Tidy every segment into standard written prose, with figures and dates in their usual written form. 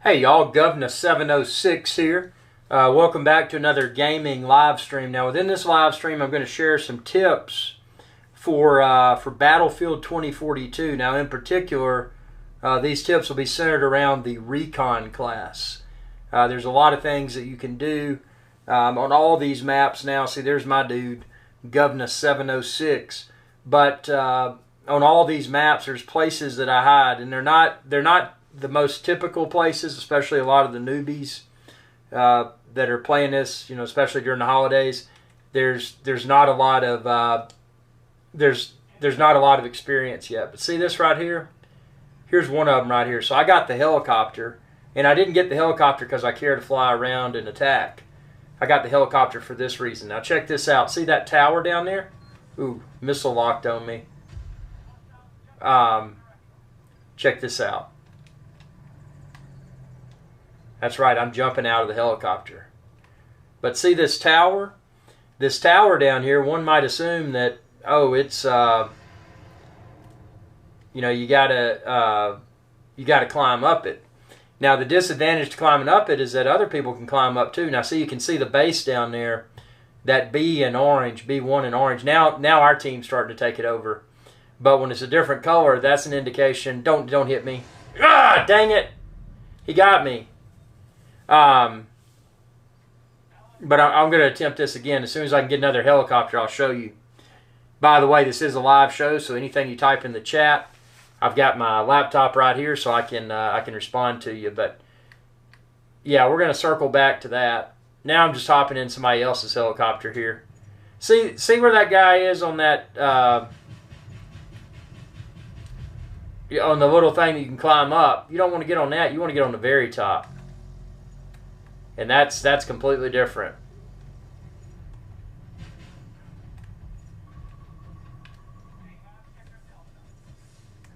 Hey y'all, Govna706 here. Welcome back to another gaming live stream. Now within this live stream I'm going to share some tips for Battlefield 2042. Now in particular, these tips will be centered around the Recon class. There's a lot of things that you can do on all these maps now. See, there's my dude, Govna706. But on all these maps there's places that I hide, and they're not the most typical places, especially a lot of the newbies that are playing this, especially during the holidays. There's not a lot of there's not a lot of experience yet. But see this right here? Here's one of them right here. So I got the helicopter, and I didn't get the helicopter because I care to fly around and attack. I got the helicopter for this reason. Now check this out. See that tower down there? Ooh, missile locked on me. Check this out. That's right, I'm jumping out of the helicopter. But see this tower? This tower down here, one might assume that, oh, it's, you gotta climb up it. Now the disadvantage to climbing up it is that other people can climb up too. Now see, you can see the base down there, that B in orange, B1 in orange. Now our team's starting to take it over. But when it's a different color, that's an indication. Don't hit me. Ah, dang it! He got me. But I'm going to attempt this again. As soon as I can get another helicopter, I'll show you. By the way, this is a live show, so anything you type in the chat, I've got my laptop right here, so I can respond to you. But yeah, we're going to circle back to that. Now I'm just hopping in somebody else's helicopter here. See where that guy is on that on the little thing that you can climb up. You don't want to get on that. You want to get on the very top. And that's completely different.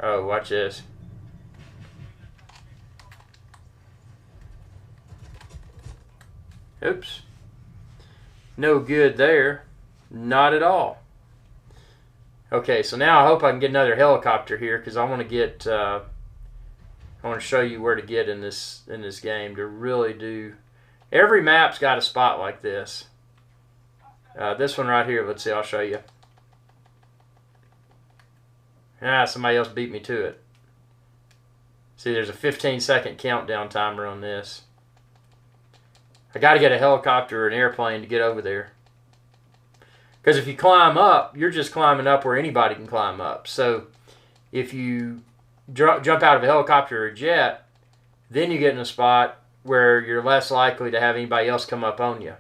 Oh, watch this. Oops. No good there. Not at all. Okay, so now I hope I can get another helicopter here, because I want to get I want to show you where to get in this game to really do. Every map's got a spot like this. This one right here, let's see, I'll show you. Somebody else beat me to it. See, there's a 15-second countdown timer on this. I got to get a helicopter or an airplane to get over there. Because if you climb up, you're just climbing up where anybody can climb up. So if you jump out of a helicopter or a jet, then you get in a spot where you're less likely to have anybody else come up on you.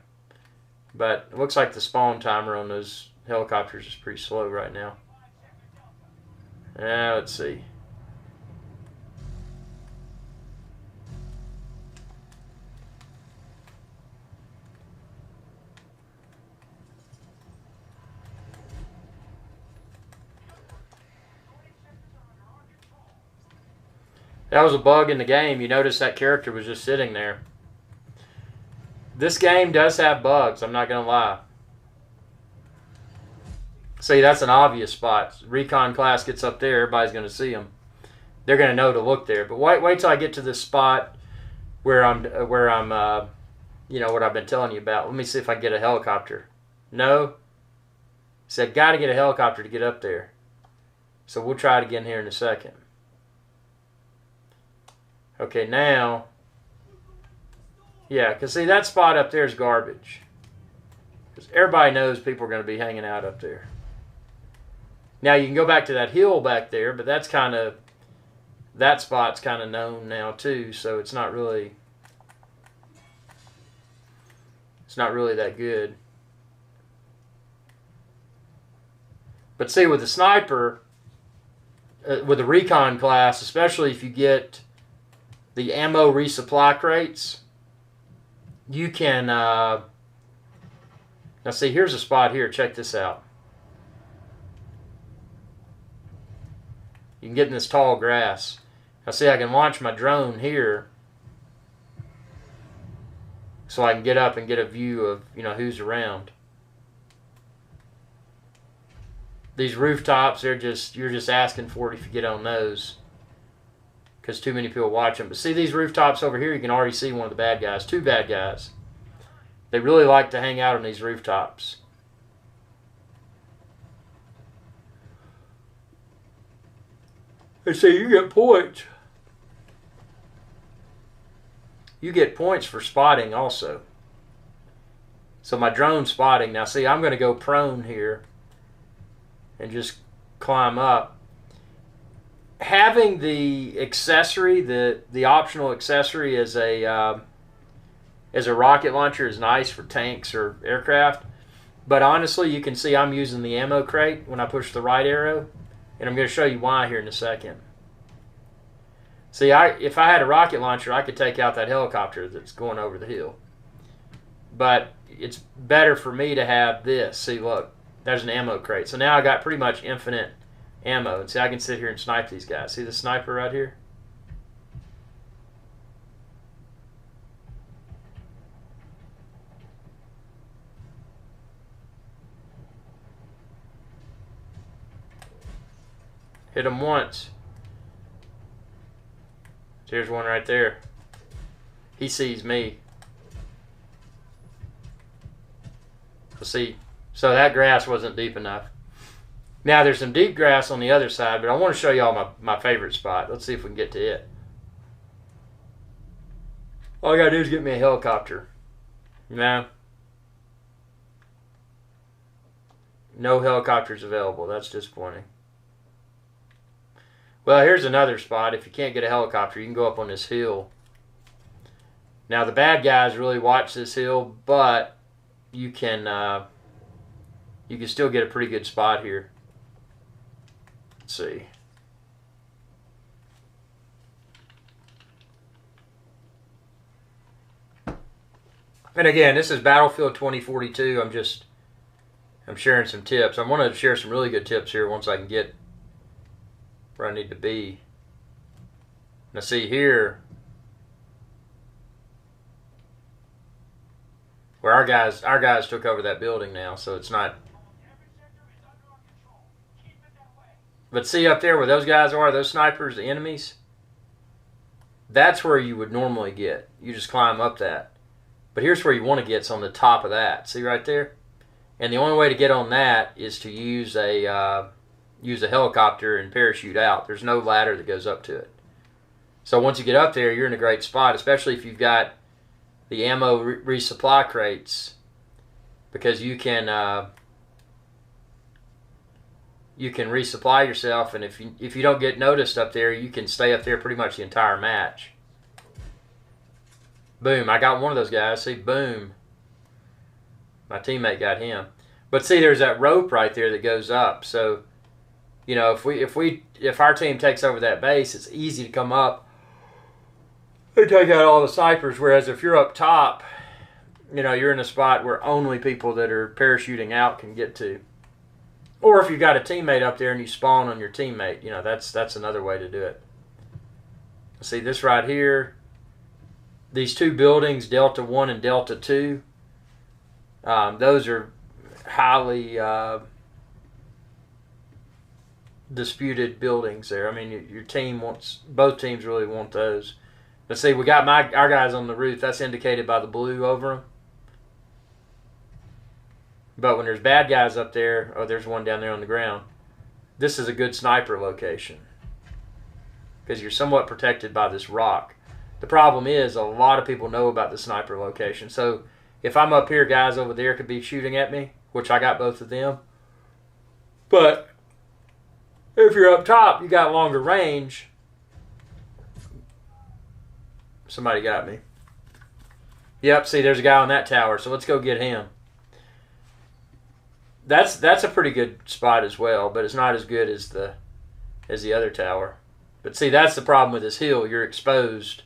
But it looks like the spawn timer on those helicopters is pretty slow right now. Let's see. That was a bug in the game. You notice that character was just sitting there. This game does have bugs, I'm not going to lie. See, that's an obvious spot. Recon class gets up there, everybody's going to see them. They're going to know to look there. But wait till I get to this spot where I'm what I've been telling you about. Let me see if I can get a helicopter. No. Said, got to get a helicopter to get up there. So we'll try it again here in a second. Okay, now, yeah, because see, that spot up there is garbage. Because everybody knows people are going to be hanging out up there. Now, you can go back to that hill back there, but that spot's kind of known now too, so it's not really that good. But see, with the sniper, with the Recon class, especially if you get the ammo resupply crates, you can, now see, here's a spot here, check this out. You can get in this tall grass. Now see, I can launch my drone here so I can get up and get a view of, who's around. these rooftops, you're just asking for it if you get on those, because too many people watch them. But see these rooftops over here, you can already see one of the bad guys, two bad guys. They really like to hang out on these rooftops. And see, you get points. You get points for spotting also. So my drone spotting, now see, I'm going to go prone here and just climb up. Having the accessory, the optional accessory as a rocket launcher is nice for tanks or aircraft. But honestly, you can see I'm using the ammo crate when I push the right arrow. And I'm going to show you why here in a second. See, if I had a rocket launcher, I could take out that helicopter that's going over the hill. But it's better for me to have this. See, look, there's an ammo crate. So now I got pretty much infinite ammo. And see, I can sit here and snipe these guys. See the sniper right here? Hit him once. There's one right there. He sees me. See, so that grass wasn't deep enough. Now there's some deep grass on the other side, but I want to show y'all my favorite spot. Let's see if we can get to it. All I gotta do is get me a helicopter. No. No helicopters available. That's disappointing. Well, here's another spot. If you can't get a helicopter, you can go up on this hill. Now, the bad guys really watch this hill, but you can still get a pretty good spot here. Let's see. And again, this is Battlefield 2042. I'm sharing some tips. I want to share some really good tips here once I can get where I need to be. Now see here, where our guys took over that building now, so it's not. But see up there where those guys are, those snipers, the enemies, that's where you would normally get. You just climb up that. But here's where you want to get, it's on the top of that. See right there? And the only way to get on that is to use a helicopter and parachute out. There's no ladder that goes up to it. So once you get up there, you're in a great spot, especially if you've got the ammo resupply crates, because you can resupply yourself, and if you don't get noticed up there, you can stay up there pretty much the entire match. Boom, I got one of those guys. See, boom. My teammate got him. But see, there's that rope right there that goes up. So, you know, if our team takes over that base, it's easy to come up and take out all the snipers. Whereas if you're up top, you know, you're in a spot where only people that are parachuting out can get to. Or if you've got a teammate up there and you spawn on your teammate, you know, that's another way to do it. See this right here. These two buildings, Delta 1 and Delta 2, those are highly disputed buildings there. I mean, your team wants, both teams really want those. But see, we got our guys on the roof. That's indicated by the blue over them. But when there's bad guys up there, oh, there's one down there on the ground. This is a good sniper location because you're somewhat protected by this rock. The problem is a lot of people know about the sniper location. So if I'm up here, guys over there could be shooting at me, which I got both of them. But if you're up top, you got longer range. Somebody got me. Yep, see, there's a guy on that tower, so let's go get him. That's a pretty good spot as well, but it's not as good as the other tower. But see, that's the problem with this hill. You're exposed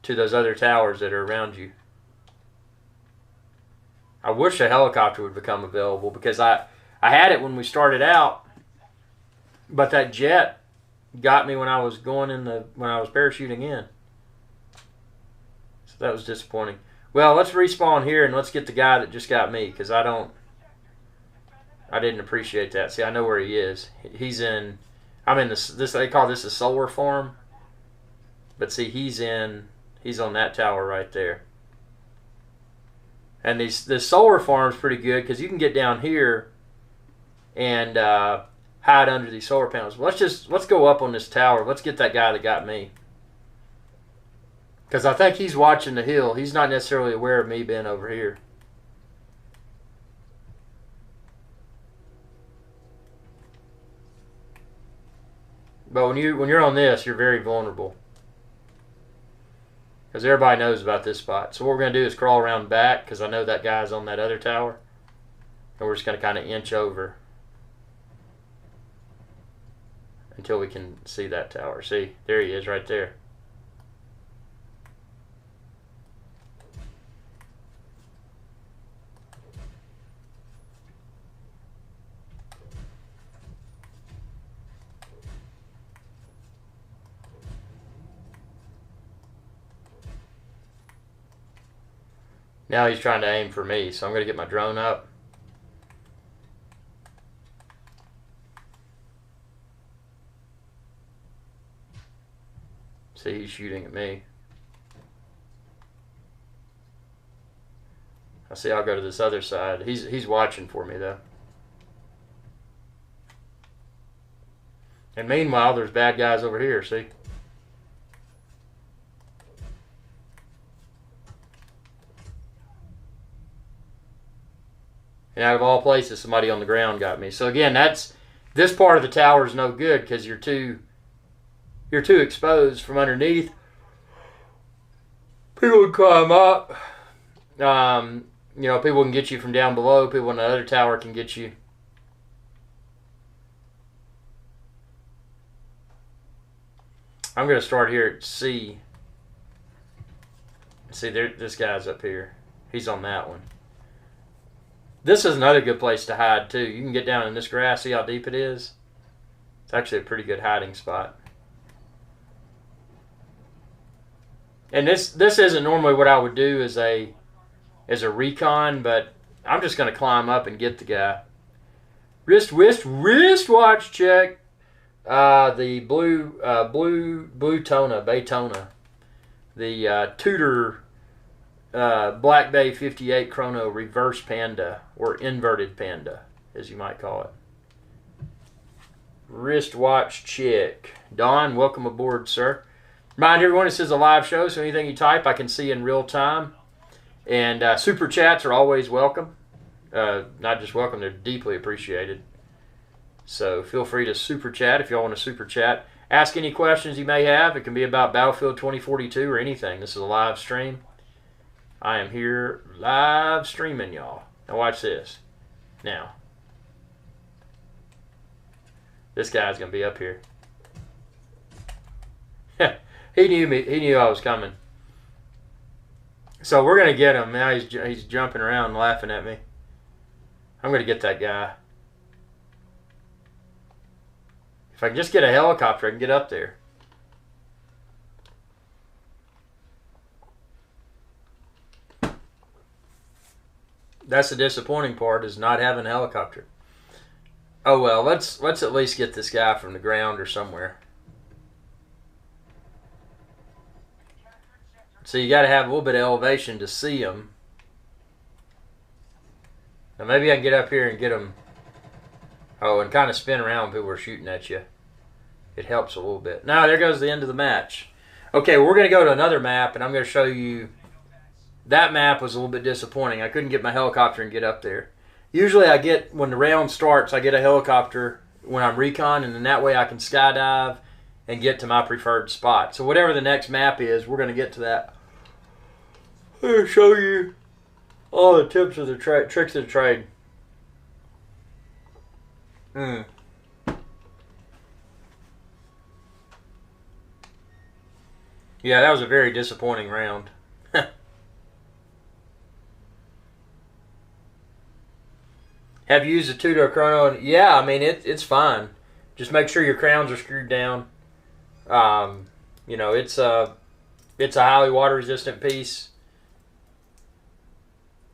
to those other towers that are around you. I wish a helicopter would become available because I had it when we started out, but that jet got me when I was parachuting in. So that was disappointing. Well, let's respawn here and let's get the guy that just got me because I don't I didn't appreciate that. See, I know where he is. He's in. I'm in this. They call this a solar farm. But see, he's on that tower right there. And this solar farm is pretty good because you can get down here and hide under these solar panels. Let's go up on this tower. Let's get that guy that got me. Because I think he's watching the hill. He's not necessarily aware of me being over here. But when you're on this, you're very vulnerable. Because everybody knows about this spot. So what we're going to do is crawl around back, because I know that guy's on that other tower. And we're just going to kind of inch over until we can see that tower. See, there he is right there. Now he's trying to aim for me, so I'm going to get my drone up. See, he's shooting at me. I see I'll go to this other side. He's watching for me, though. And meanwhile, there's bad guys over here, see? And out of all places, somebody on the ground got me. So again, this part of the tower is no good because you're too exposed from underneath. People can climb up. People can get you from down below. People in the other tower can get you. I'm going to start here at C. See, this guy's up here. He's on that one. This is another good place to hide, too. You can get down in this grass. See how deep it is? It's actually a pretty good hiding spot. And this isn't normally what I would do as a recon, but I'm just going to climb up and get the guy. Wristwatch check. The blue Baytona. The Tudor Black Bay 58 Chrono Reverse Panda, or Inverted Panda, as you might call it. Wristwatch check. Don, welcome aboard, sir. Remind everyone, this is a live show, so anything you type I can see in real time. And super chats are always welcome. Not just welcome, they're deeply appreciated. So feel free to super chat if y'all want to super chat. Ask any questions you may have. It can be about Battlefield 2042 or anything. This is a live stream. I am here live streaming, y'all. Now watch this. Now, this guy's going to be up here. He knew me. He knew I was coming. So we're going to get him. Now he's jumping around and laughing at me. I'm going to get that guy. If I can just get a helicopter, I can get up there. That's the disappointing part, is not having a helicopter. Oh well, let's at least get this guy from the ground or somewhere. So you got to have a little bit of elevation to see him. Now maybe I can get up here and get him. Oh, and kind of spin around when people are shooting at you. It helps a little bit. Now there goes the end of the match. Okay, we're going to go to another map, and I'm going to show you. That map was a little bit disappointing. I couldn't get my helicopter and get up there. Usually when the round starts, I get a helicopter when I'm recon, and then that way I can skydive and get to my preferred spot. So whatever the next map is, we're going to get to that. I'm going to show you all the tips of the tricks of the trade. Yeah, that was a very disappointing round. Have you used the Tudor Chrono? Yeah, I mean, it's fine. Just make sure your crowns are screwed down. It's a highly water resistant piece.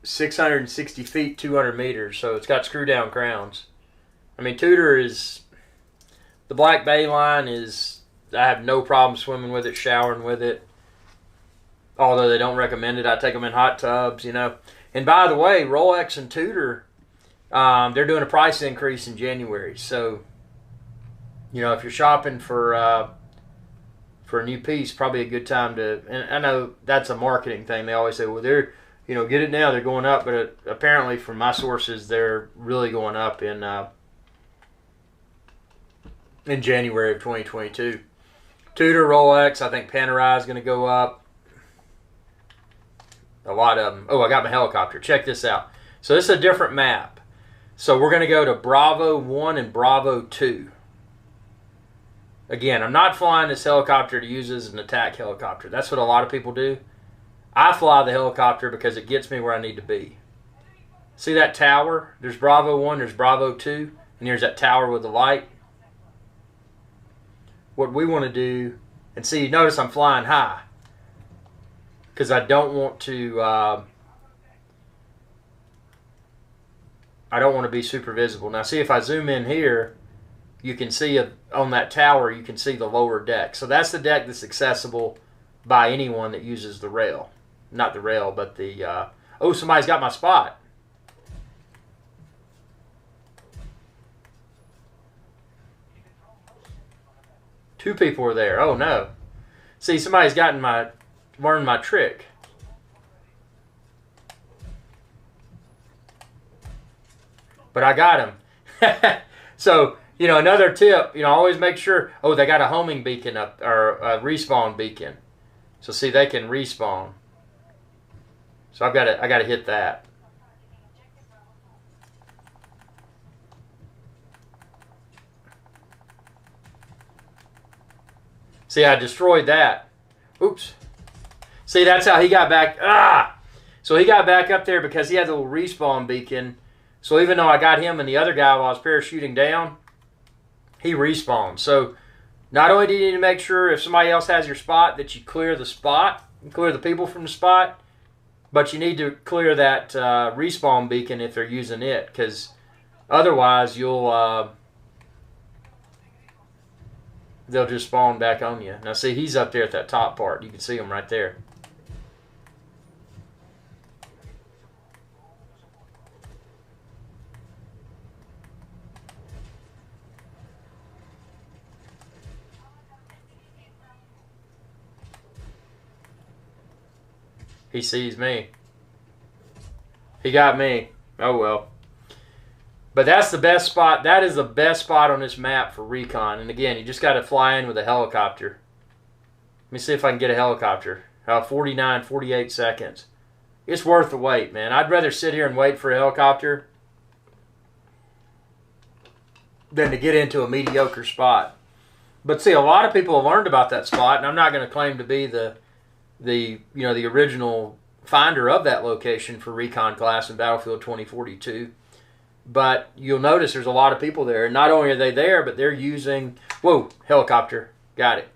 660 feet, 200 meters. So it's got screw down crowns. I mean, Tudor is, the Black Bay line is, I have no problem swimming with it, showering with it. Although they don't recommend it. I take them in hot tubs, you know. And by the way, Rolex and Tudor, they're doing a price increase in January. So, you know, if you're shopping for a new piece, probably a good time to. And I know that's a marketing thing. They always say, well, they're, you know, get it now. They're going up, but apparently, from my sources, they're really going up in January of 2022. Tudor, Rolex. I think Panerai is going to go up. A lot of them. Oh, I got my helicopter. Check this out. So this is a different map. So we're going to go to Bravo 1 and Bravo 2. Again, I'm not flying this helicopter to use as an attack helicopter. That's what a lot of people do. I fly the helicopter because it gets me where I need to be. See that tower? There's Bravo 1, there's Bravo 2, and here's that tower with the light. What we want to do, and see, notice I'm flying high because I don't want to. I don't want to be super visible. Now, see if I zoom in here, you can see on that tower. You can see the lower deck. So that's the deck that's accessible by anyone that uses the rail. Not the rail, but the. Oh, somebody's got my spot. Two people were there. Oh no! See, somebody's learned my trick. But I got him. So, you know, another tip, you know, always make sure. Oh, they got a homing beacon up, or a respawn beacon. So see, they can respawn. So I got to hit that. See, I destroyed that. Oops. See, that's how he got back. Ah! So he got back up there because he had the little respawn beacon. So even though I got him and the other guy while I was parachuting down, he respawned. So not only do you need to make sure if somebody else has your spot that you clear the spot, clear the people from the spot, but you need to clear that respawn beacon if they're using it, because otherwise you'll they'll just spawn back on you. Now see, he's up there at that top part. You can see him right there. He sees me. He got me. Oh well. But that's the best spot. That is the best spot on this map for Recon. And again, you just got to fly in with a helicopter. Let me see if I can get a helicopter. 49, 48 seconds. It's worth the wait, man. I'd rather sit here and wait for a helicopter than to get into a mediocre spot. But see, a lot of people have learned about that spot, and I'm not going to claim to be the original finder of that location for Recon class in Battlefield 2042. But you'll notice there's a lot of people there. And not only are they there, but they're using... Whoa, helicopter. Got it.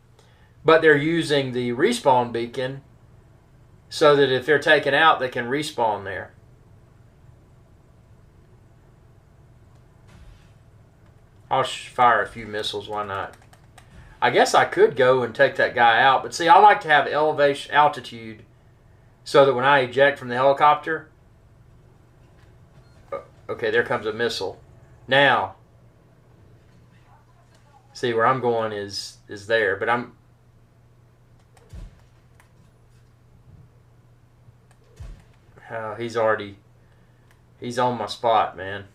But they're using the respawn beacon so that if they're taken out, they can respawn there. I'll fire a few missiles. Why not? I guess I could go and take that guy out. But see, I like to have elevation, altitude, so that when I eject from the helicopter... Okay, there comes a missile. Now, see where I'm going is there, but I'm... Oh, he's on my spot, man.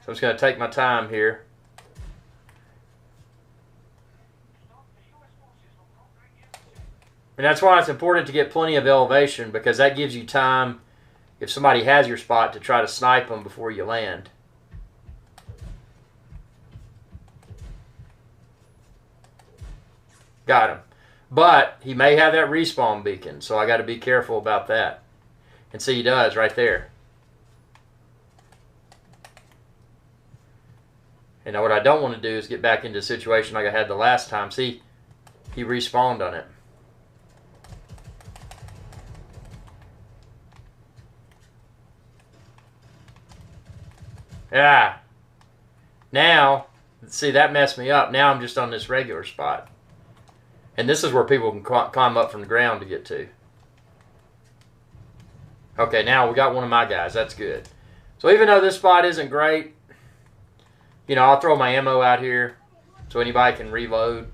So I'm just going to take my time here. And that's why it's important to get plenty of elevation, because that gives you time, if somebody has your spot, to try to snipe them before you land. Got him. But he may have that respawn beacon, so I got to be careful about that. And see, he does right there. And now what I don't want to do is get back into a situation like I had the last time. See, he respawned on it. Yeah. Now, see, that messed me up. Now I'm just on this regular spot. And this is where people can climb up from the ground to get to. Okay, now we got one of my guys. That's good. So even though this spot isn't great, you know, I'll throw my ammo out here so anybody can reload.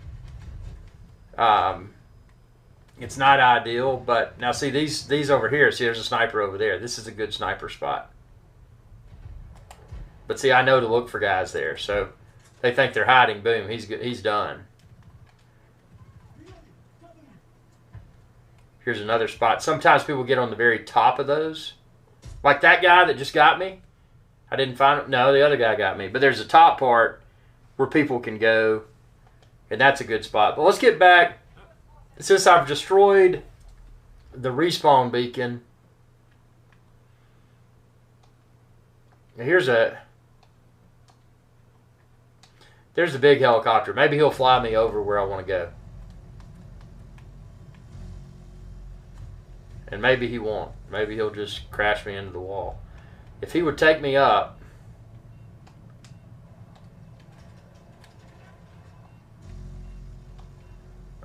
It's not ideal, but now see these over here. See, there's a sniper over there. This is a good sniper spot. But see, I know to look for guys there. So they think they're hiding. Boom, he's good. He's done. Here's another spot. Sometimes people get on the very top of those. Like that guy that just got me. I didn't find him. No, the other guy got me. But there's a top part where people can go. And that's a good spot. But let's get back. Since I've destroyed the respawn beacon. There's a big helicopter. Maybe he'll fly me over where I want to go. And maybe he won't. Maybe he'll just crash me into the wall. If he would take me up.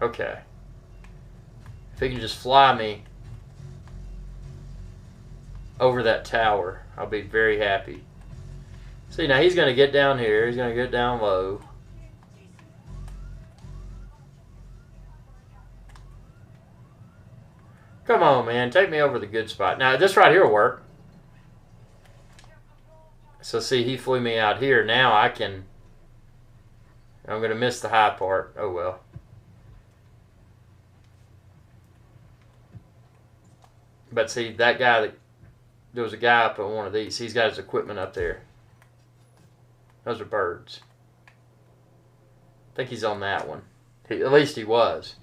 Okay. If he can just fly me over that tower, I'll be very happy. See, now he's going to get down here. He's going to get down low. Come on, man. Take me over the good spot. Now, this right here will work. So, see, he flew me out here. Now I can... I'm going to miss the high part. Oh, well. But, see, that guy... There was a guy up on one of these. He's got his equipment up there. Those are birds. I think he's on that one. At least he was.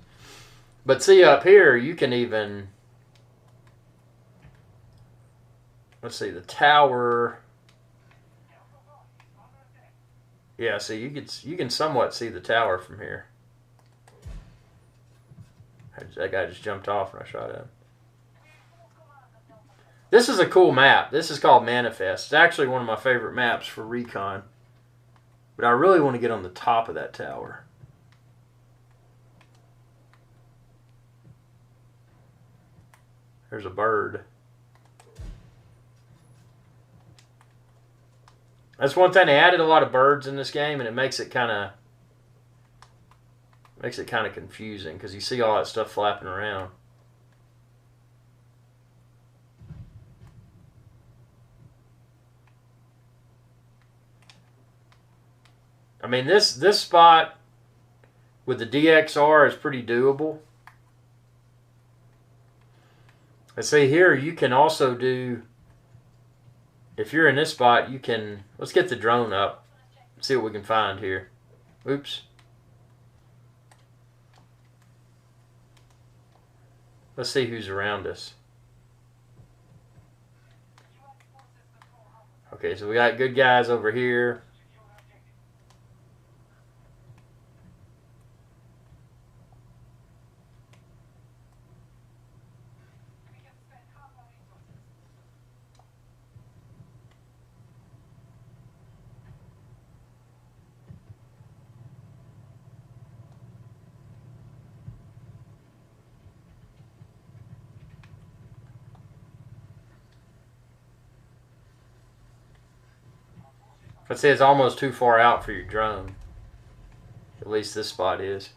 But see, up here, you can even... Let's see, the tower... Yeah, see, you can somewhat see the tower from here. That guy just jumped off when I shot at him. This is a cool map. This is called Manifest. It's actually one of my favorite maps for Recon. But I really want to get on the top of that tower. There's a bird. That's one thing. They added a lot of birds in this game, and it makes it kind of confusing because you see all that stuff flapping around. I mean, this spot with the DXR is pretty doable. And see here, you can also do, if you're in this spot, you can, let's get the drone up, see what we can find here. Oops. Let's see who's around us. Okay, so we got good guys over here. I'd say it's almost too far out for your drone. At least this spot is.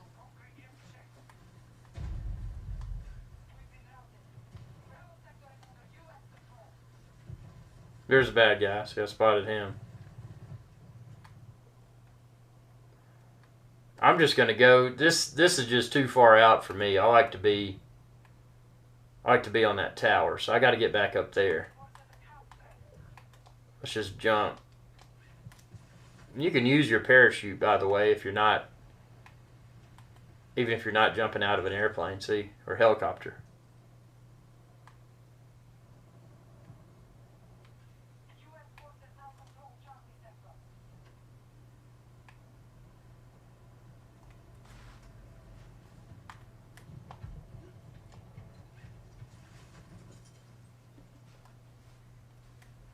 There's a bad guy. See, I spotted him. I'm just going to go. This is just too far out for me. I like to be on that tower, so I got to get back up there. Let's just jump. You can use your parachute, by the way, if you're not, even if you're not jumping out of an airplane, see, or helicopter.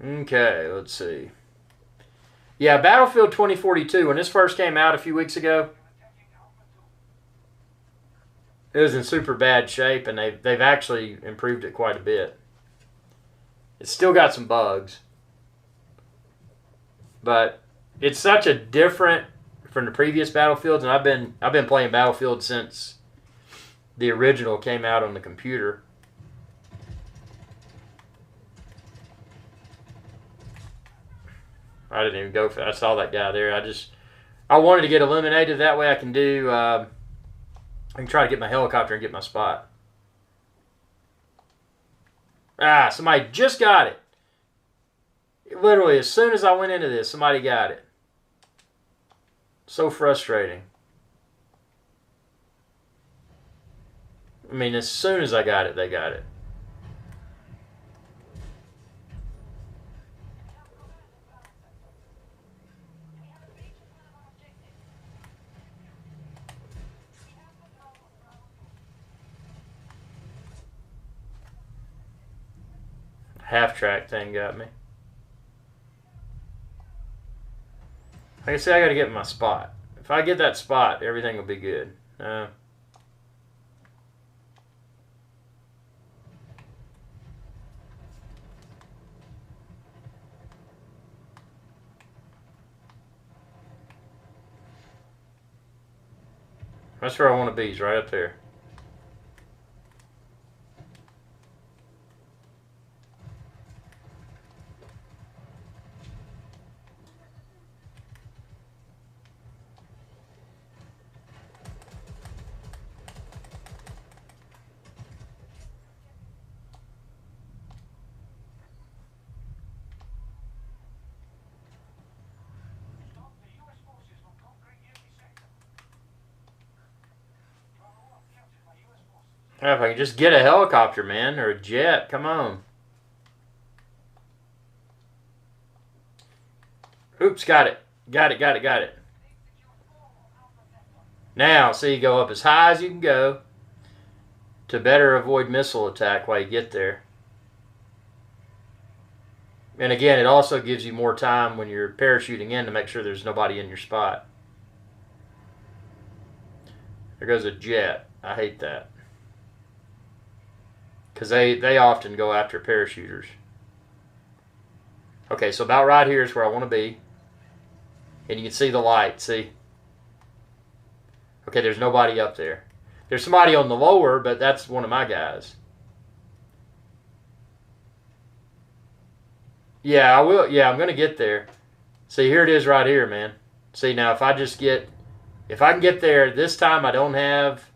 Okay, let's see. Yeah, Battlefield 2042, when this first came out a few weeks ago, it was in super bad shape, and they've actually improved it quite a bit. It's still got some bugs, but it's such a different from the previous Battlefields, and I've been playing Battlefield since the original came out on the computer. I didn't even go for that. I saw that guy there. I wanted to get eliminated. That way I can do, I can try to get my helicopter and get my spot. Ah, somebody just got it. Literally, as soon as I went into this, somebody got it. So frustrating. I mean, as soon as I got it, they got it. Half-track thing got me. Like I said, I got to get my spot. If I get that spot, everything will be good. That's where I want to be, is right up there. If I can just get a helicopter, man, or a jet, come on. Oops, got it. Got it. Now, see, you go up as high as you can go to better avoid missile attack while you get there. And again, it also gives you more time when you're parachuting in to make sure there's nobody in your spot. There goes a jet. I hate that. Because they often go after parachuters. Okay, so about right here is where I want to be. And you can see the light, see? Okay, there's nobody up there. There's somebody on the lower, but that's one of my guys. Yeah, I will. Yeah, I'm going to get there. See, here it is right here, man. See, now if I can get there, this time I don't have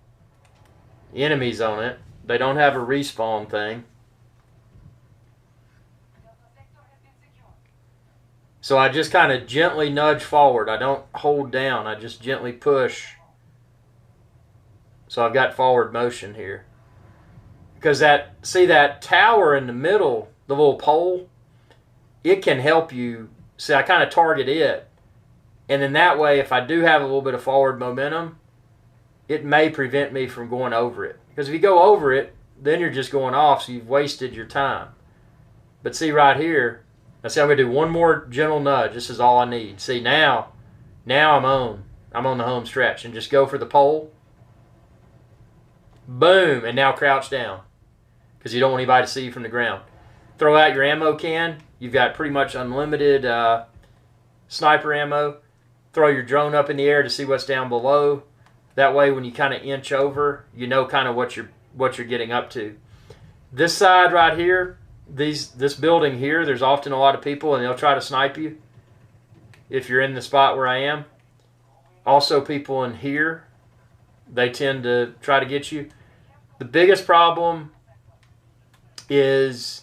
enemies on it. They don't have a respawn thing. So I just kind of gently nudge forward. I don't hold down. I just gently push. So I've got forward motion here. Because that tower in the middle, the little pole, it can help you. See, I kind of target it. And then that way, if I do have a little bit of forward momentum, it may prevent me from going over it. Because if you go over it, then you're just going off, so you've wasted your time. But see right here, now see, I'm going to do one more gentle nudge. This is all I need. See, now I'm on. I'm on the home stretch. And just go for the pole. Boom. And now crouch down. Because you don't want anybody to see you from the ground. Throw out your ammo can. You've got pretty much unlimited sniper ammo. Throw your drone up in the air to see what's down below. That way, when you kind of inch over, you know kind of what you're getting up to. This side right here, this building here, there's often a lot of people, and they'll try to snipe you if you're in the spot where I am. Also, people in here, they tend to try to get you. The biggest problem is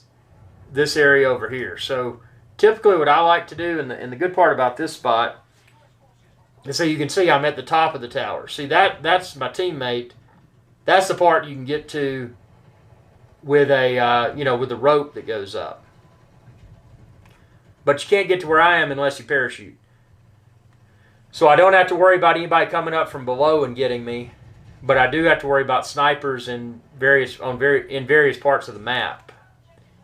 this area over here. So, typically, what I like to do, and the good part about this spot, and so you can see I'm at the top of the tower. See, that's my teammate. That's the part you can get to with a with the rope that goes up. But you can't get to where I am unless you parachute. So I don't have to worry about anybody coming up from below and getting me, but I do have to worry about snipers in various parts of the map.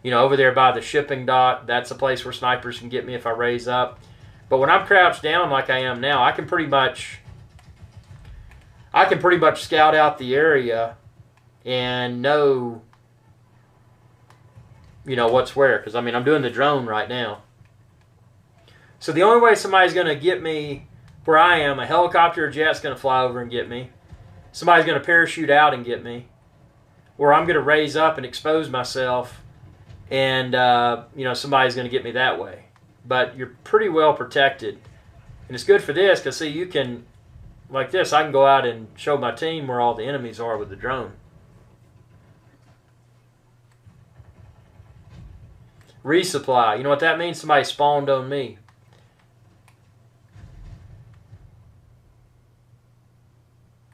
You know, over there by the shipping dock, that's a place where snipers can get me if I raise up. But when I'm crouched down like I am now, I can pretty much scout out the area and know, you know, what's where. Because, I mean, I'm doing the drone right now. So the only way somebody's going to get me where I am, a helicopter or jet's going to fly over and get me. Somebody's going to parachute out and get me. Or I'm going to raise up and expose myself, and you know, somebody's going to get me that way. But you're pretty well protected. And it's good for this because, see, you can, like this, I can go out and show my team where all the enemies are with the drone. Resupply. You know what that means? Somebody spawned on me.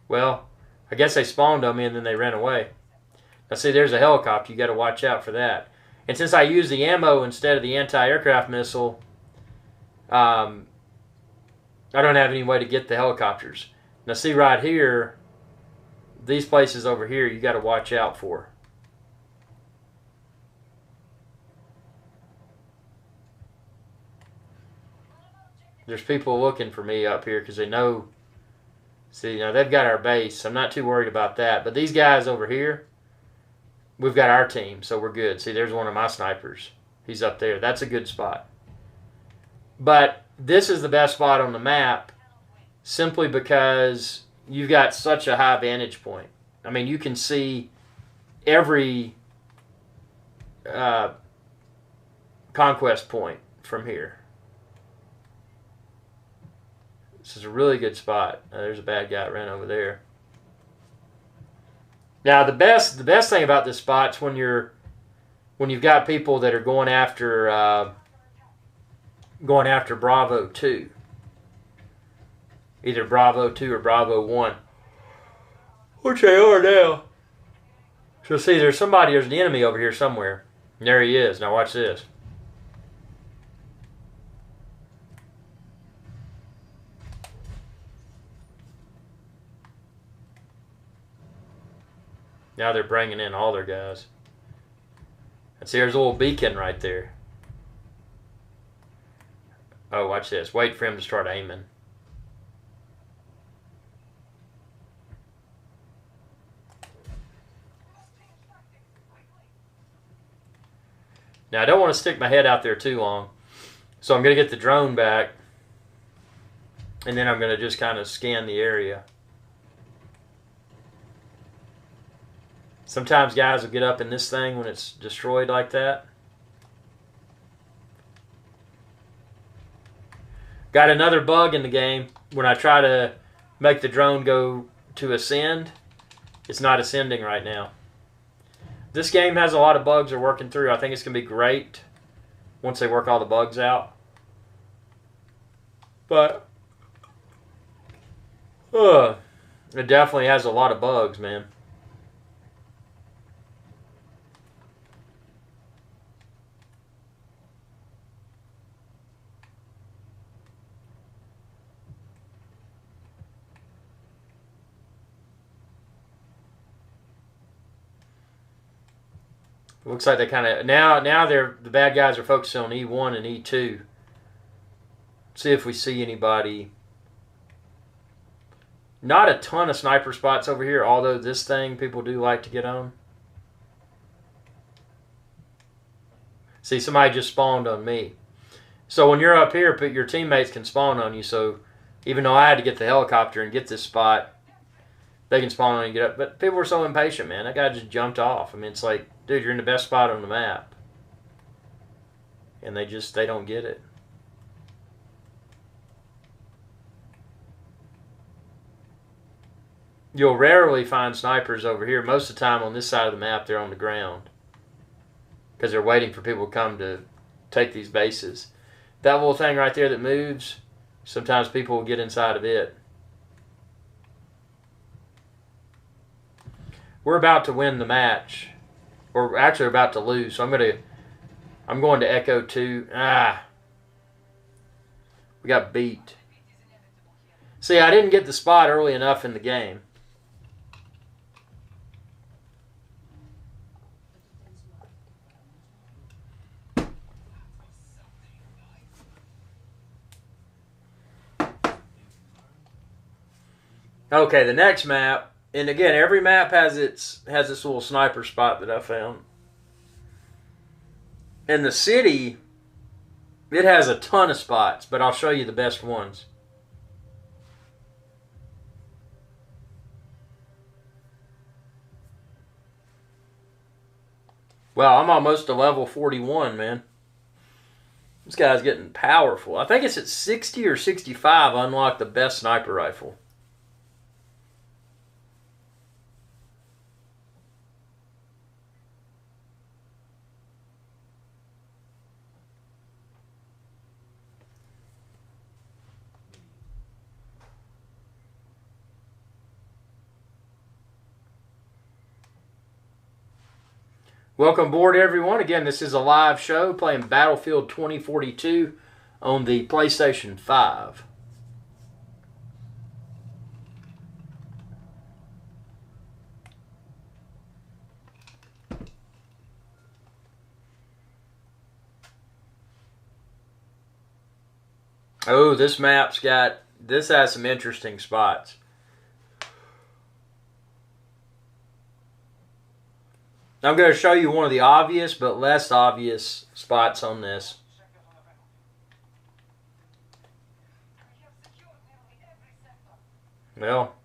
Well, I guess they spawned on me and then they ran away. Now see, there's a helicopter. You got to watch out for that. And since I use the ammo instead of the anti-aircraft missile, I don't have any way to get the helicopters. Now see right here, these places over here, you got to watch out for. There's people looking for me up here because they know. See, now they've got our base. I'm not too worried about that. But these guys over here, we've got our team, so we're good. See, there's one of my snipers. He's up there. That's a good spot. But this is the best spot on the map simply because you've got such a high vantage point. I mean, you can see every conquest point from here. This is a really good spot. There's a bad guy that ran over there. Now the best thing about this spot is when you've got people that are going after Bravo 2, either Bravo 2 or Bravo 1, which they are now. So see, there's an enemy over here somewhere. And there he is. Now watch this. Now they're bringing in all their guys. And see, there's a little beacon right there. Oh, watch this. Wait for him to start aiming. Now, I don't want to stick my head out there too long. So I'm going to get the drone back. And then I'm going to just kind of scan the area. Sometimes guys will get up in this thing when it's destroyed like that. Got another bug in the game. When I try to make the drone go to ascend, it's not ascending right now. This game has a lot of bugs they're working through. I think it's going to be great once they work all the bugs out. But it definitely has a lot of bugs, man. Looks like they kind of now the bad guys are focusing on E1 and E2. See if we see anybody. Not a ton of sniper spots over here, although this thing people do like to get on. See, somebody just spawned on me. So when you're up here, your teammates can spawn on you. So even though I had to get the helicopter and get this spot, they can spawn on you and get up. But people were so impatient, man. That guy just jumped off. I mean, it's like, dude, you're in the best spot on the map. And they don't get it. You'll rarely find snipers over here. Most of the time on this side of the map, they're on the ground. Because they're waiting for people to come to take these bases. That little thing right there that moves, sometimes people will get inside of it. We're about to win the match. Or actually we're about to lose. So I'm going to Echo 2. We got beat. See, I didn't get the spot early enough in the game. Okay, the next map, and again, every map has its little sniper spot that I found. In the city, it has a ton of spots, but I'll show you the best ones. Well, I'm almost to level 41, man. This guy's getting powerful. I think it's at 60 or 65 I unlocked the best sniper rifle. Welcome aboard, everyone. Again, this is a live show playing Battlefield 2042 on the PlayStation 5. Oh, this has some interesting spots. I'm going to show you one of the obvious but less obvious spots on this. Well,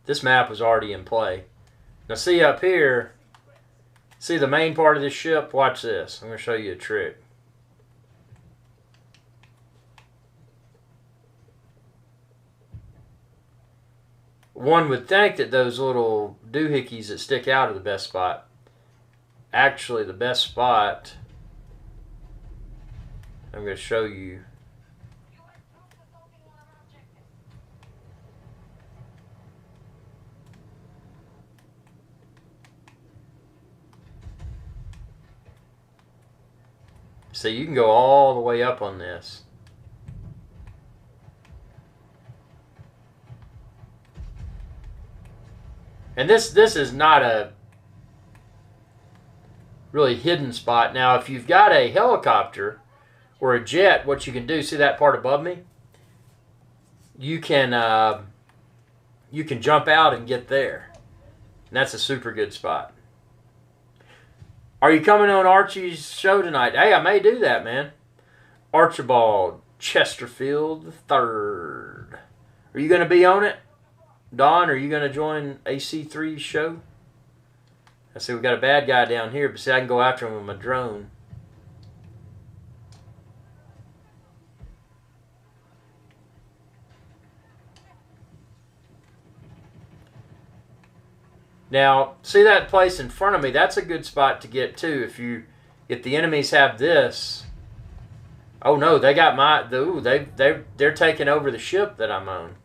this map was already in play. Now see up here, see the main part of this ship? Watch this. I'm going to show you a trick. One would think that those little doohickeys that stick out are the best spot. Actually, the best spot, I'm going to show you. So you can go all the way up on this. And this is not a really hidden spot. Now, if you've got a helicopter or a jet, what you can do, see that part above me? You can jump out and get there. And that's a super good spot. Are you coming on Archie's show tonight? Hey, I may do that, man. Archibald Chesterfield III. Are you going to be on it? Don, are you going to join AC3's show? I see we got a bad guy down here, but see, I can go after him with my drone. Now, see that place in front of me? That's a good spot to get to. If the enemies have this. Oh no, they got they're taking over the ship that I'm on.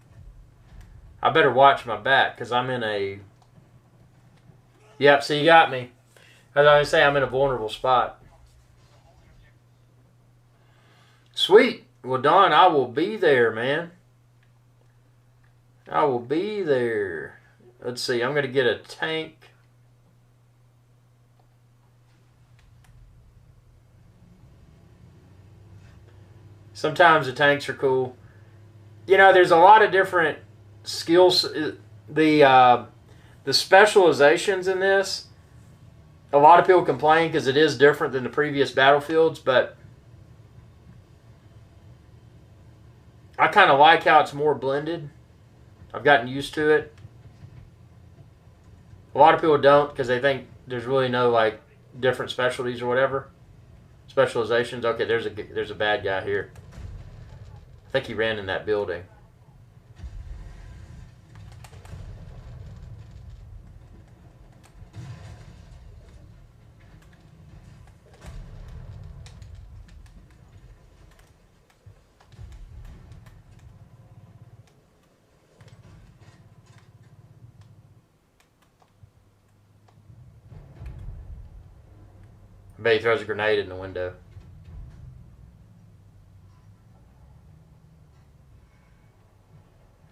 I better watch my back because I'm in a. Yep, so you got me. As I say, I'm in a vulnerable spot. Sweet. Well, Don, I will be there, man. I will be there. Let's see, I'm going to get a tank. Sometimes the tanks are cool. You know, there's a lot of different skills. The specializations in this, a lot of people complain because it is different than the previous Battlefields, but I kind of like how it's more blended. I've gotten used to it. A lot of people don't because they think there's really no like different specialties or whatever. Specializations. Okay, there's a bad guy here. I think he ran in that building. I bet he throws a grenade in the window.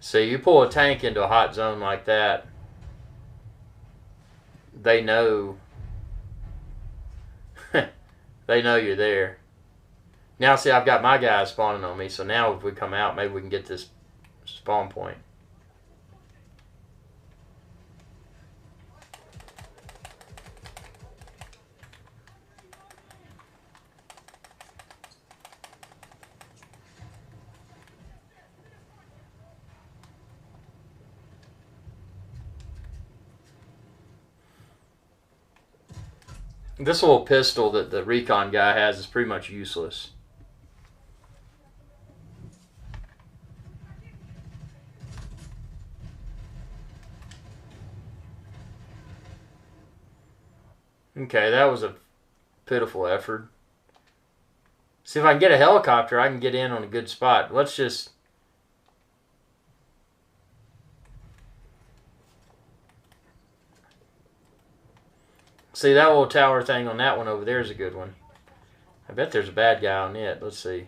See, you pull a tank into a hot zone like that, they know they know you're there. Now see, I've got my guys spawning on me, so now if we come out, maybe we can get this spawn point. This little pistol that the Recon guy has is pretty much useless. Okay, that was a pitiful effort. See, if I can get a helicopter, I can get in on a good spot. Let's just... See, that little tower thing on that one over there is a good one. I bet there's a bad guy on it. Let's see.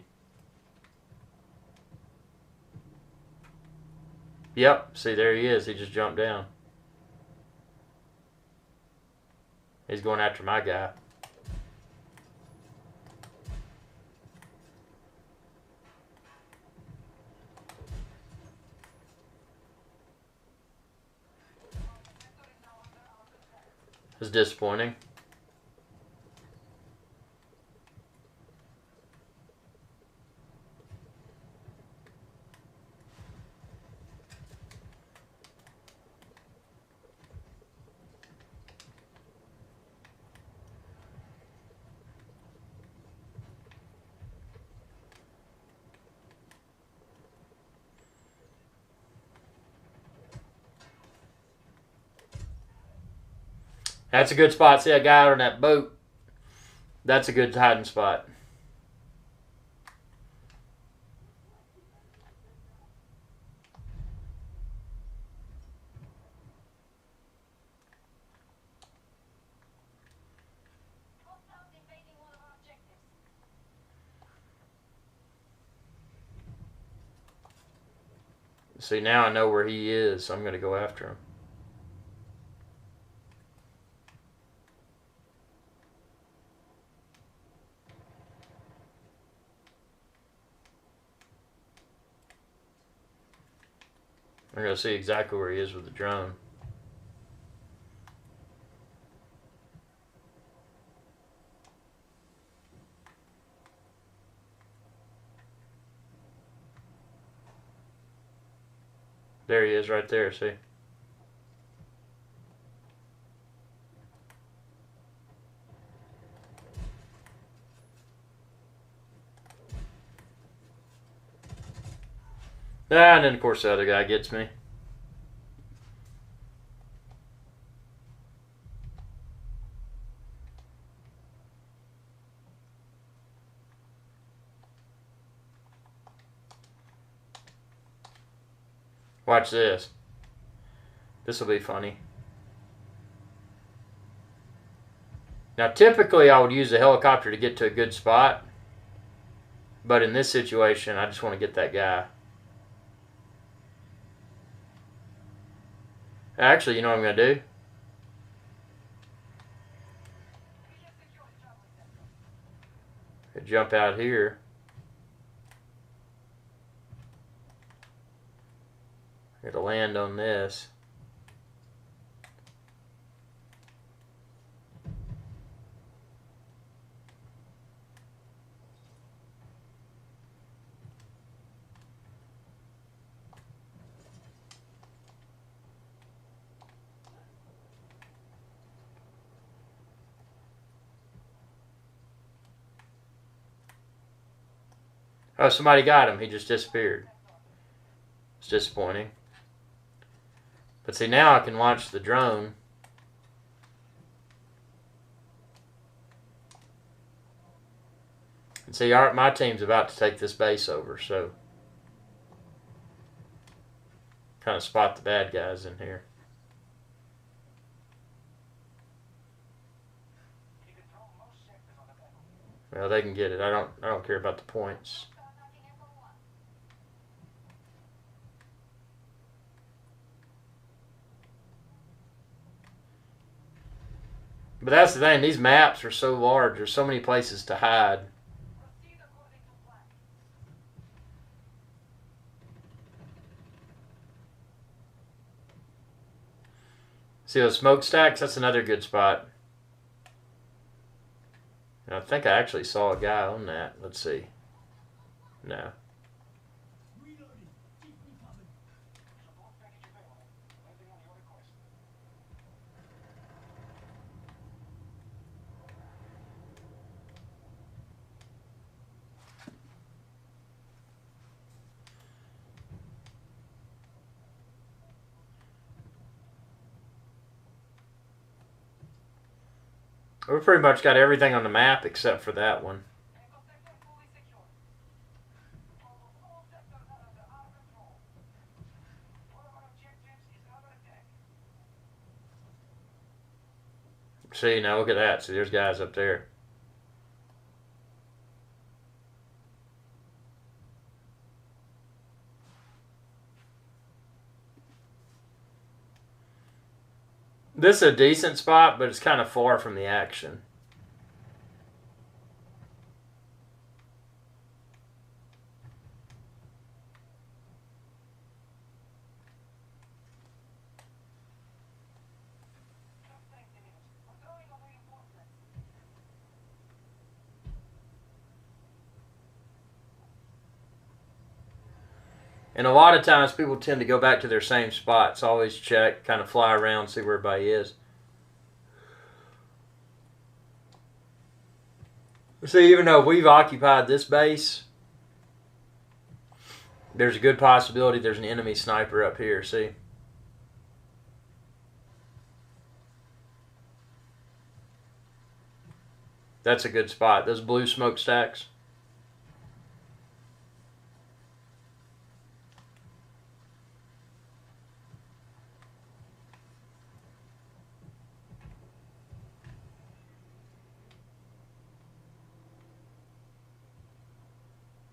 Yep, see, there he is. He just jumped down. He's going after my guy. It's disappointing. That's a good spot. See that guy out on that boat? That's a good hiding spot. See, now I know where he is, so I'm going to go after him. I'm going to see exactly where he is with the drone. There he is right there, see? And then, of course, the other guy gets me. Watch this. This will be funny. Now, typically, I would use a helicopter to get to a good spot. But in this situation, I just want to get that guy. Actually, you know what I'm going to do? Jump out here. It'll land on this. Oh, somebody got him. He just disappeared. It's disappointing. But see, now I can launch the drone. And see, my team's about to take this base over, so kind of spot the bad guys in here. Well, they can get it. I don't care about the points. But that's the thing, these maps are so large, there's so many places to hide. See those smokestacks? That's another good spot. And I think I actually saw a guy on that. Let's see. No. We pretty much got everything on the map except for that one. See, now look at that. See, there's guys up there. This is a decent spot, but it's kind of far from the action. And a lot of times people tend to go back to their same spots. Always check, kind of fly around, see where everybody is. See, even though we've occupied this base, there's a good possibility there's an enemy sniper up here, see? That's a good spot. Those blue smokestacks.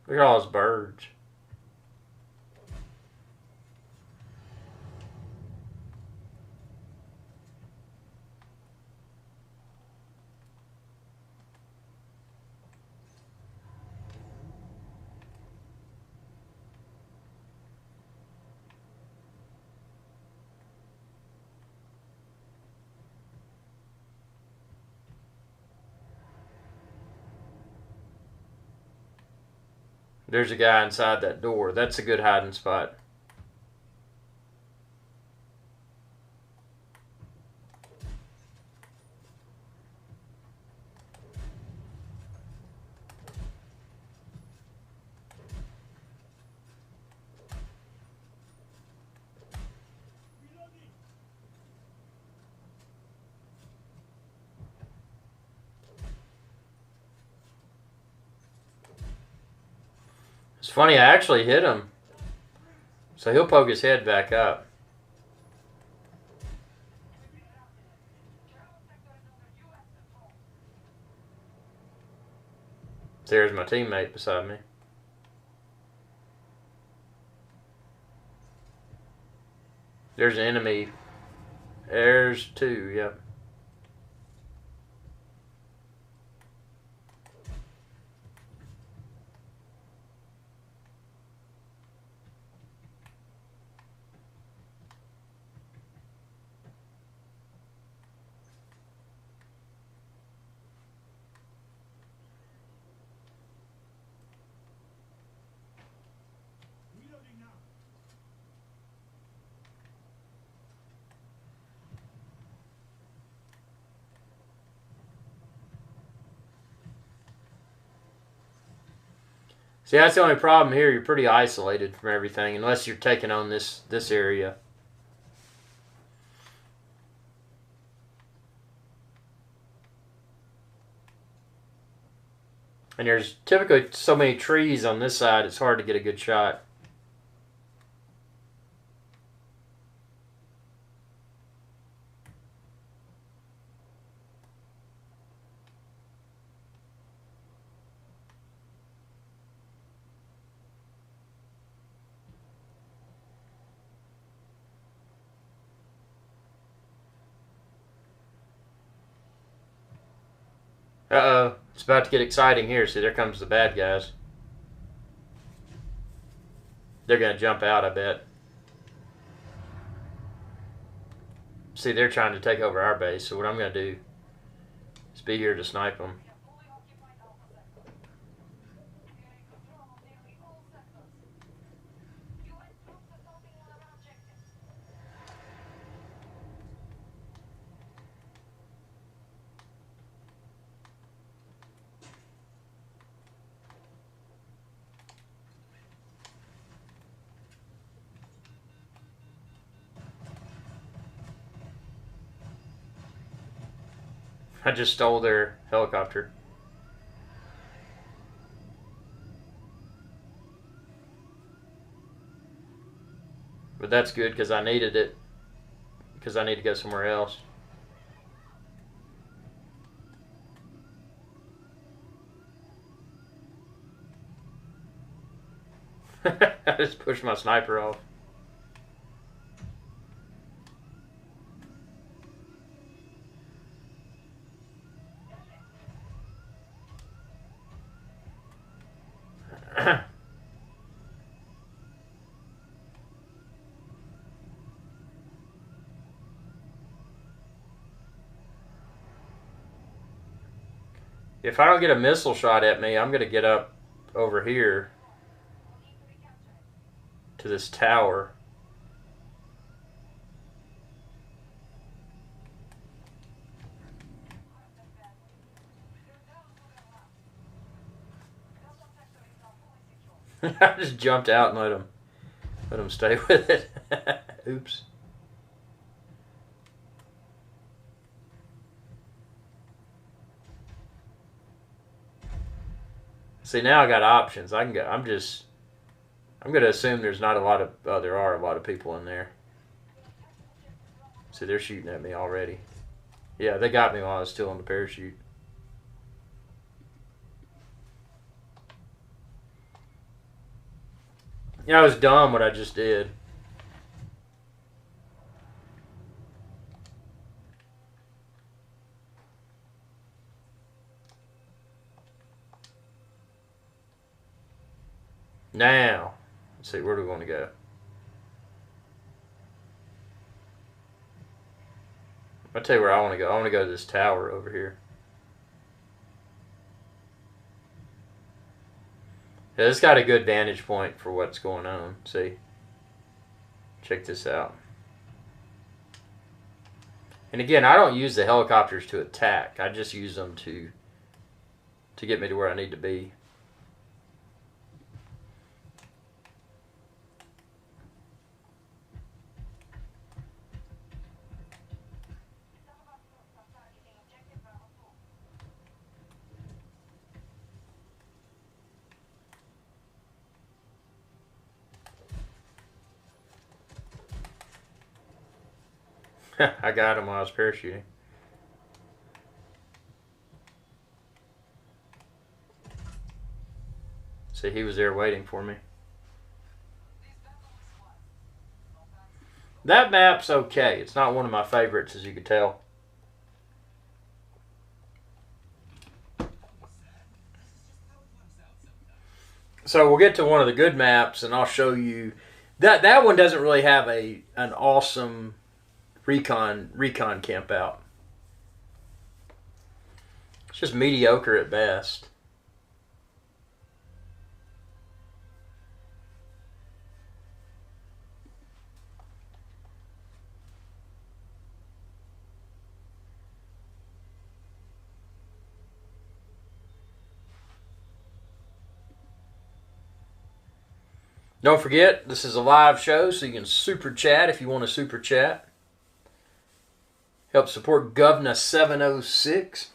Look at all those birds. There's a guy inside that door. That's a good hiding spot. It's funny, I actually hit him. So he'll poke his head back up. There's my teammate beside me. There's an enemy. There's two, yep. See, that's the only problem here. You're pretty isolated from everything, unless you're taking on this area. And there's typically so many trees on this side, it's hard to get a good shot. Uh-oh. It's about to get exciting here. See, there comes the bad guys. They're going to jump out, I bet. See, they're trying to take over our base, so what I'm going to do is be here to snipe them. I just stole their helicopter. But that's good because I needed it. Because I need to go somewhere else. I just pushed my sniper off. If I don't get a missile shot at me, I'm going to get up over here to this tower. I just jumped out and let him stay with it. Oops. See, now I got options. I can go. I'm going to assume there's not a lot of. Oh, there are a lot of people in there. See, they're shooting at me already. Yeah, they got me while I was still on the parachute. Yeah, I was dumb what I just did. Now, let's see, where do we want to go? I'll tell you where I want to go. I want to go to this tower over here. Yeah, it's got a good vantage point for what's going on. See? Check this out. And again, I don't use the helicopters to attack. I just use them to get me to where I need to be. I got him while I was parachuting. See, he was there waiting for me. That map's okay. It's not one of my favorites, as you can tell. So we'll get to one of the good maps, and I'll show you. That one doesn't really have an awesome recon camp out. It's just mediocre at best. Don't forget, this is a live show, so you can super chat if you want to super chat. Help support Govna706.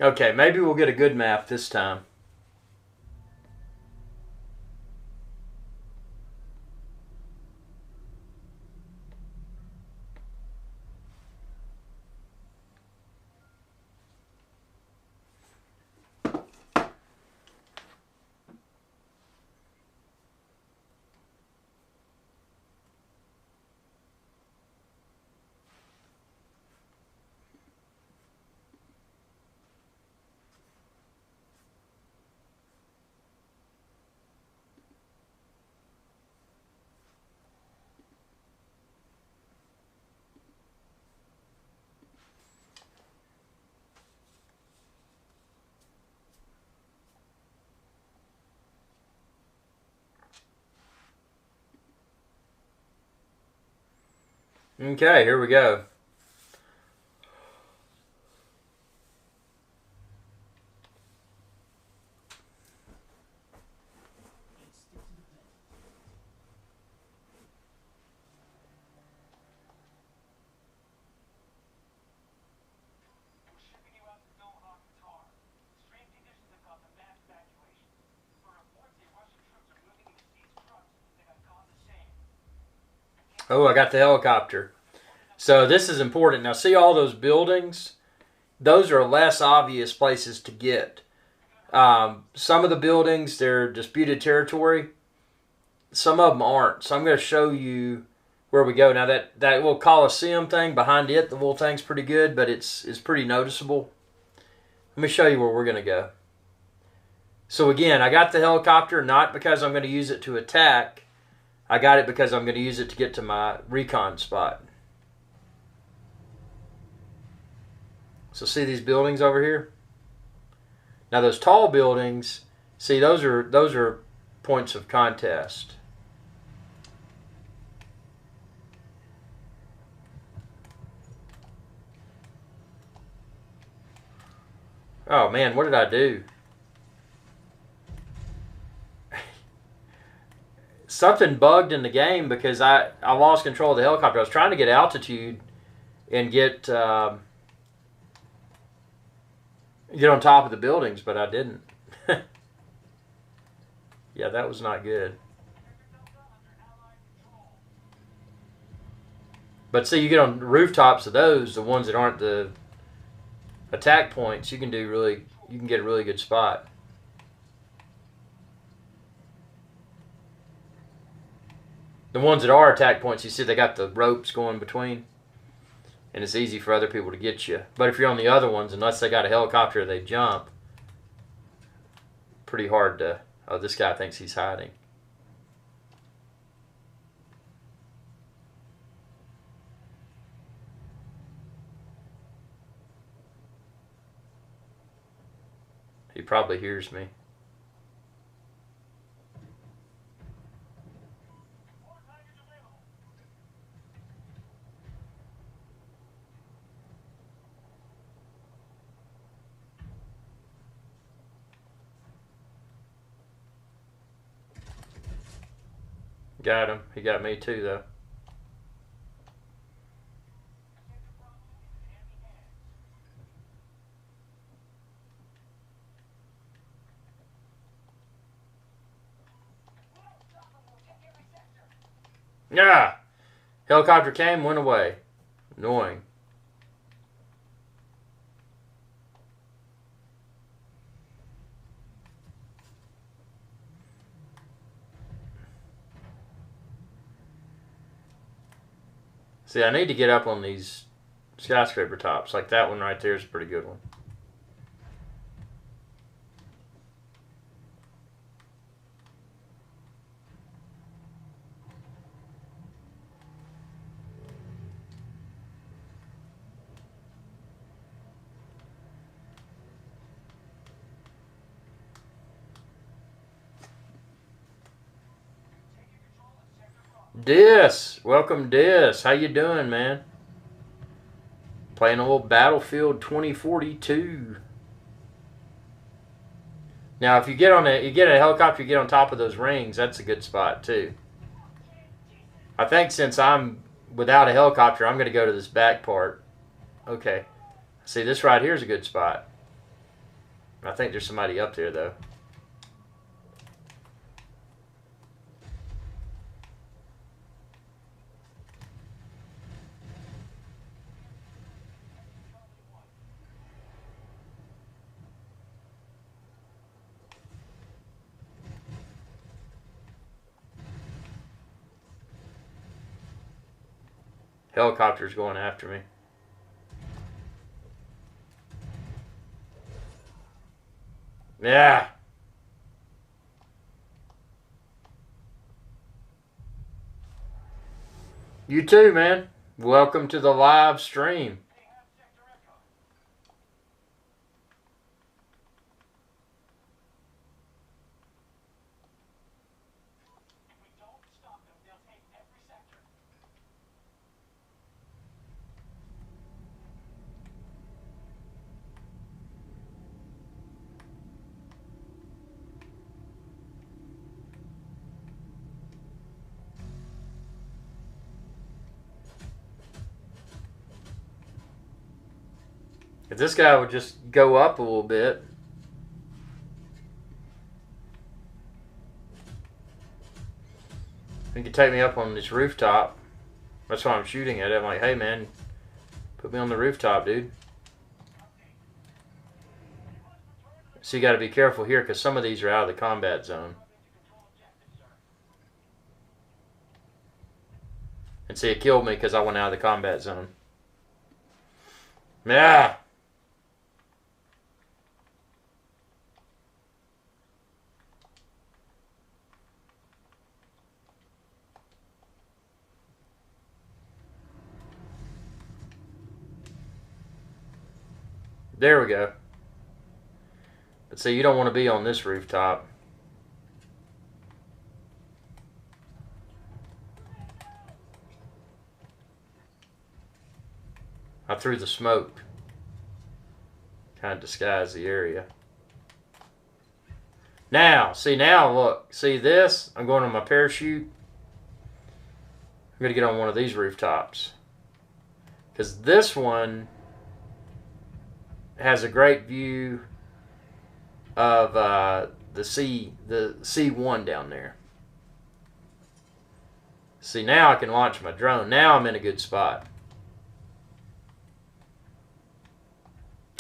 Okay, maybe we'll get a good map this time. Okay, here we go. Oh, I got the helicopter. So this is important. Now see all those buildings? Those are less obvious places to get. Some of the buildings, they're disputed territory. Some of them aren't. So I'm going to show you where we go. Now that little Coliseum thing behind it, the little thing's pretty good, but it's pretty noticeable. Let me show you where we're going to go. So again, I got the helicopter not because I'm going to use it to attack. I got it because I'm going to use it to get to my recon spot. So see these buildings over here? Now those tall buildings, see those are points of contest. Oh man, what did I do? Something bugged in the game because I lost control of the helicopter. I was trying to get altitude and get on top of the buildings, but I didn't. Yeah, that was not good. But see, you get on the rooftops of those, the ones that aren't the attack points, you can get a really good spot. The ones that are attack points, you see they got the ropes going between, and it's easy for other people to get you. But if you're on the other ones, unless they got a helicopter, they jump. Pretty hard to. Oh, this guy thinks he's hiding. He probably hears me. Got him. He got me too, though. Yeah! Helicopter came, went away. Annoying. See, I need to get up on these skyscraper tops. Like that one right there is a pretty good one. Dis, welcome Dis. How you doing, man? Playing a little Battlefield 2042. Now, if you get a helicopter, you get on top of those rings. That's a good spot too. I think since I'm without a helicopter, I'm going to go to this back part. Okay, see this right here is a good spot. I think there's somebody up there though. Helicopter's going after me. Yeah. You too, man. Welcome to the live stream. If this guy would just go up a little bit. He could take me up on this rooftop. That's why I'm shooting at it. I'm like, hey man, put me on the rooftop, dude. So you got to be careful here because some of these are out of the combat zone. And see, it killed me because I went out of the combat zone. Yeah. There we go. But see, you don't want to be on this rooftop. I threw the smoke. Kind of disguise the area. Now, see now, look. See this? I'm going on my parachute. I'm going to get on one of these rooftops. Because this one has a great view of the C1 down there. See, now I can launch my drone. Now I'm in a good spot.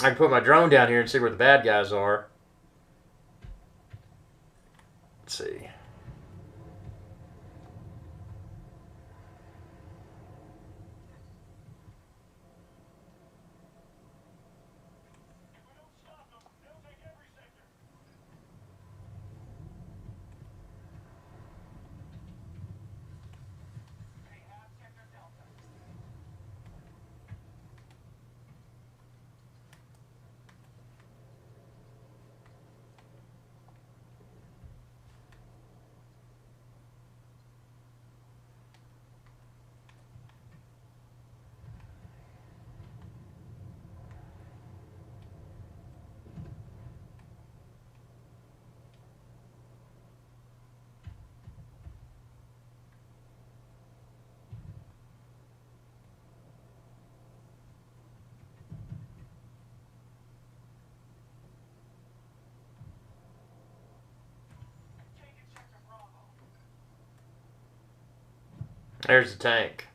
I can put my drone down here and see where the bad guys are. Let's see. There's the tank.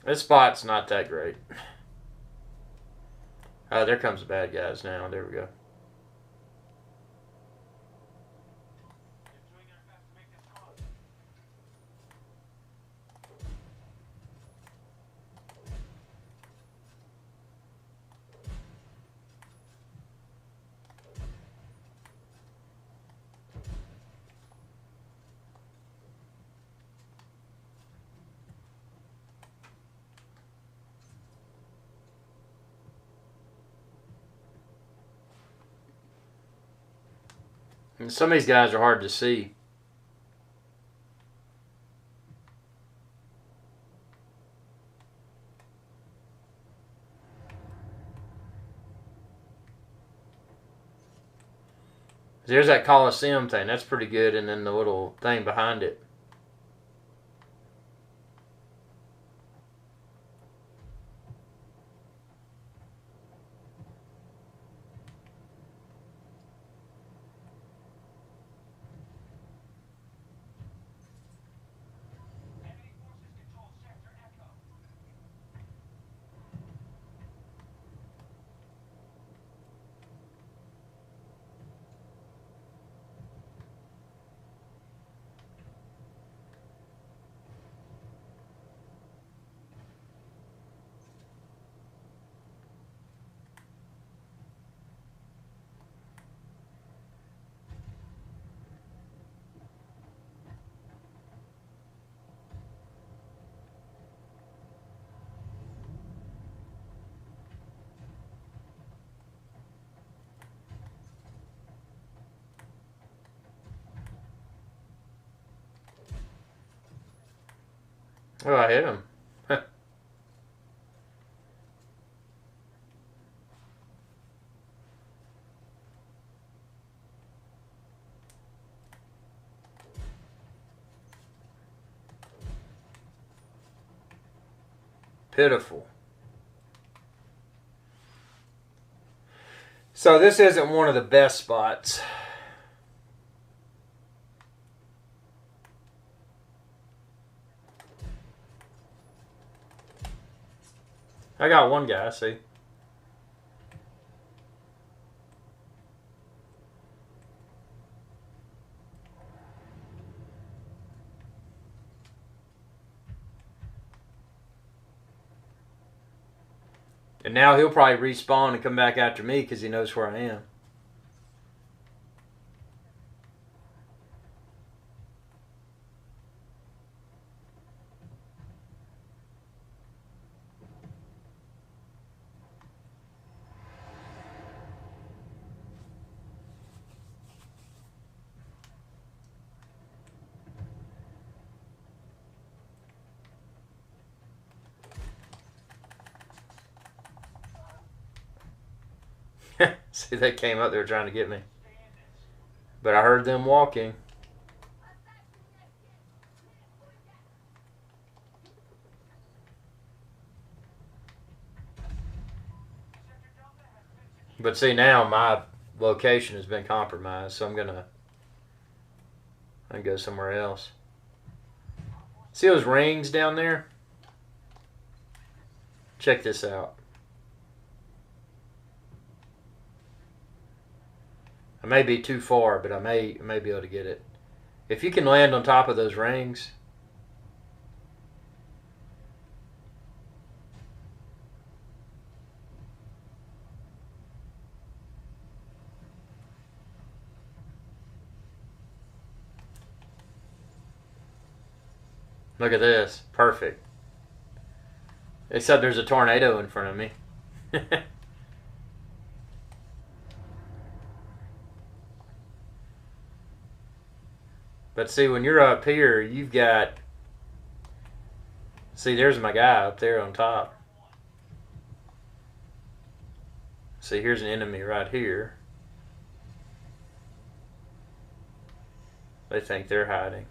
This spot's not that great. Oh, there comes the bad guys now. There we go. And some of these guys are hard to see. There's that Coliseum thing. That's pretty good. And then the little thing behind it. Oh, I hit him. Pitiful. So this isn't one of the best spots. I got one guy, see? And now he'll probably respawn and come back after me because he knows where I am. See, they came up there trying to get me. But I heard them walking. But see, now my location has been compromised, so I'm gonna go somewhere else. See those rings down there? Check this out. I may be too far, but I may be able to get it. If you can land on top of those rings. Look at this. Perfect. Except there's a tornado in front of me. But see, when you're up here, you've got... See, there's my guy up there on top. See, here's an enemy right here. They think they're hiding.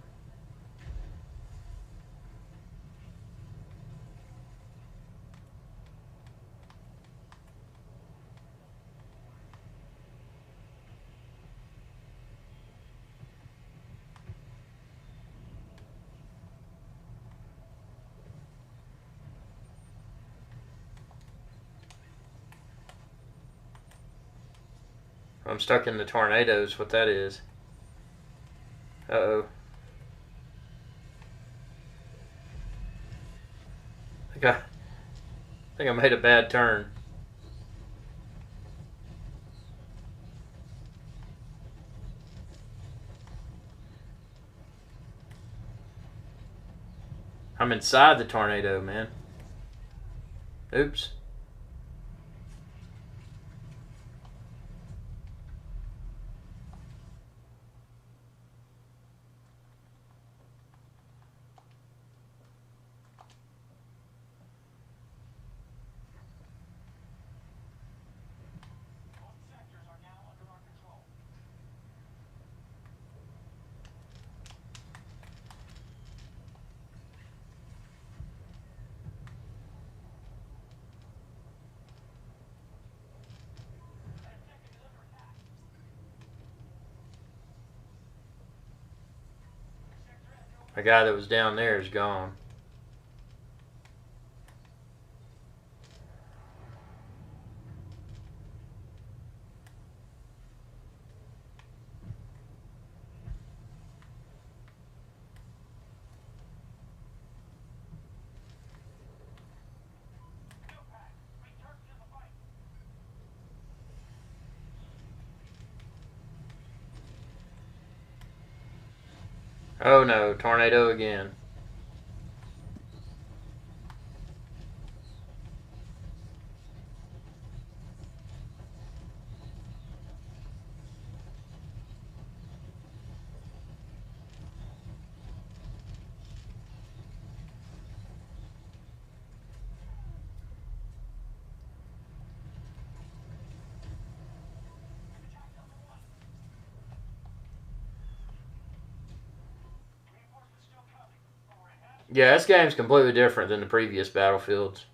I'm stuck in the tornadoes, what that is. Uh-oh. I think I made a bad turn. I'm inside the tornado, man. Oops. The guy that was down there is gone. Oh no, tornado again. Yeah, this game's completely different than the previous Battlefields.